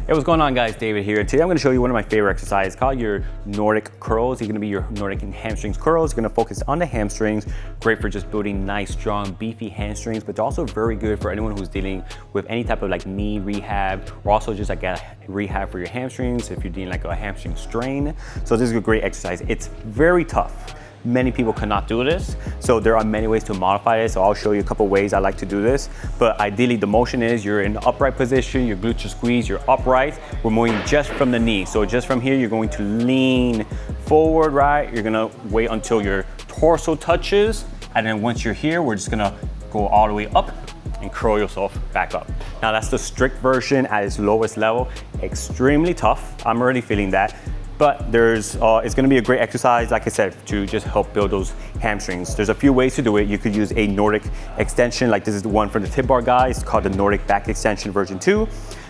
Hey, what's going on, guys? David here. Today I'm going to show you one of my favorite exercises called your Nordic curls. These are going to be your Nordic and hamstrings curls. It's going to focus on the hamstrings. Great for just building nice, strong, beefy hamstrings, but also very good for anyone who's dealing with any type of like knee rehab, or also just like a rehab for your hamstrings if you're dealing like a hamstring strain. So this is a great exercise. It's very tough. Many people cannot do this, so there are many ways to modify it. So I'll show you a couple ways I like to do this. But ideally, the motion is you're in the upright position, your glutes are squeezed, you're upright. We're moving just from the knee. So just from here, you're going to lean forward, right? You're gonna wait until your torso touches, and then once you're here, we're just gonna go all the way up and curl yourself back up. Now that's the strict version at its lowest level. Extremely tough. I'm already feeling that. But it's gonna be a great exercise, like I said, to just help build those hamstrings. There's a few ways to do it. You could use a Nordic extension, like this is the one for the tib bar guys, called the Nordic back extension version 2.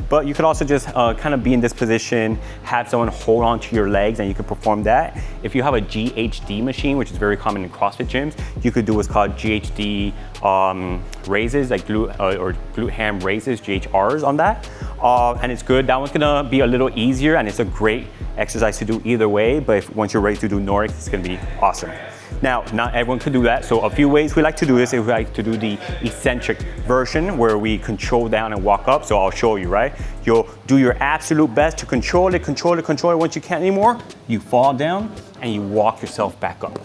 But you could also just kind of be in this position, have someone hold on to your legs, and you can perform that. If you have a GHD machine, which is very common in CrossFit gyms, you could do what's called GHD raises, like glute ham raises, GHRs on that. And it's good. That one's gonna be a little easier, and it's a great exercise to do either way, but once you're ready to do Nordic, it's gonna be awesome. Now, not everyone can do that, so a few ways we like to do this is we like to do the eccentric version where we control down and walk up, so I'll show you, right? You'll do your absolute best to control it. Once you can't anymore, you fall down and you walk yourself back up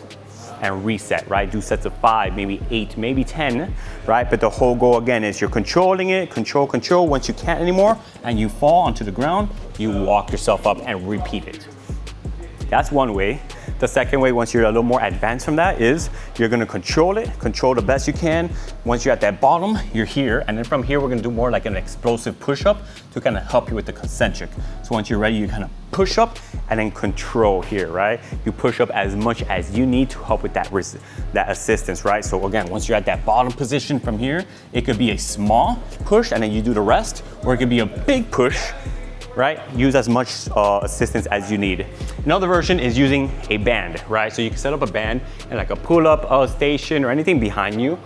and reset, right? Do sets of 5, maybe 8, maybe 10, right? But the whole goal again is you're controlling it, control. Once you can't anymore and you fall onto the ground, you walk yourself up and repeat it. That's one way. The second way, once you're a little more advanced from that, is you're gonna control it, control the best you can. Once you're at that bottom, you're here, and then from here, we're gonna do more like an explosive push-up to kind of help you with the concentric. So once you're ready, you kind of push up and then control here, right? You push up as much as you need to help with that assistance, right? So again, once you're at that bottom position from here, it could be a small push and then you do the rest, or it could be a big push, right? Use as much assistance as you need. Another version is using a band, right? So you can set up a band and like a pull-up station or anything behind you.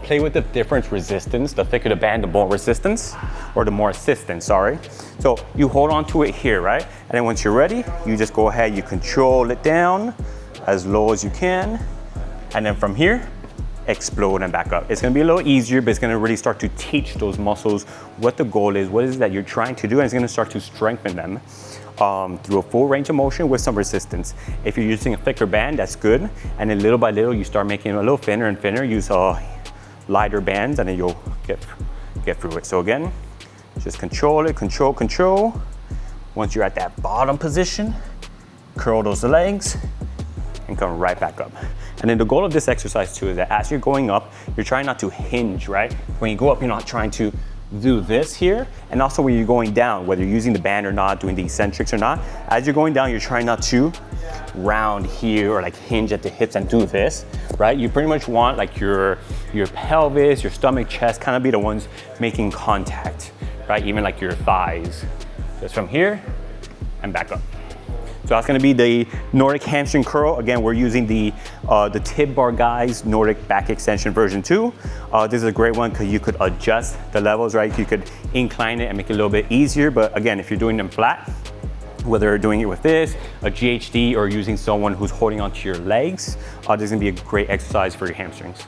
Play with the different resistance. The thicker the band, the more resistance, or the more assistance, sorry. So you hold on to it here, right? And then once you're ready, you just go ahead, you control it down as low as you can. And then from here, explode and back up. It's gonna be a little easier, but it's gonna really start to teach those muscles what the goal is, what is it that you're trying to do, and it's gonna start to strengthen them through a full range of motion with some resistance. If you're using a thicker band, that's good. And then little by little, you start making it a little thinner and thinner. Use lighter bands, and then you'll get through it. So again, just control it, control. Once you're at that bottom position, curl those legs and come right back up. And then the goal of this exercise too is that as you're going up, you're trying not to hinge, right? When you go up, you're not trying to do this here. And also when you're going down, whether you're using the band or not, doing the eccentrics or not, as you're going down, you're trying not to round here or like hinge at the hips and do this, right? You pretty much want like your pelvis, your stomach, chest kind of be the ones making contact, right? Even like your thighs. Just from here and back up. So that's gonna be the Nordic hamstring curl. Again, we're using the tib bar guys Nordic back extension version 2. This is a great one because you could adjust the levels, right? You could incline it and make it a little bit easier. But again, if you're doing them flat, whether you're doing it with this, a GHD, or using someone who's holding onto your legs, this is gonna be a great exercise for your hamstrings.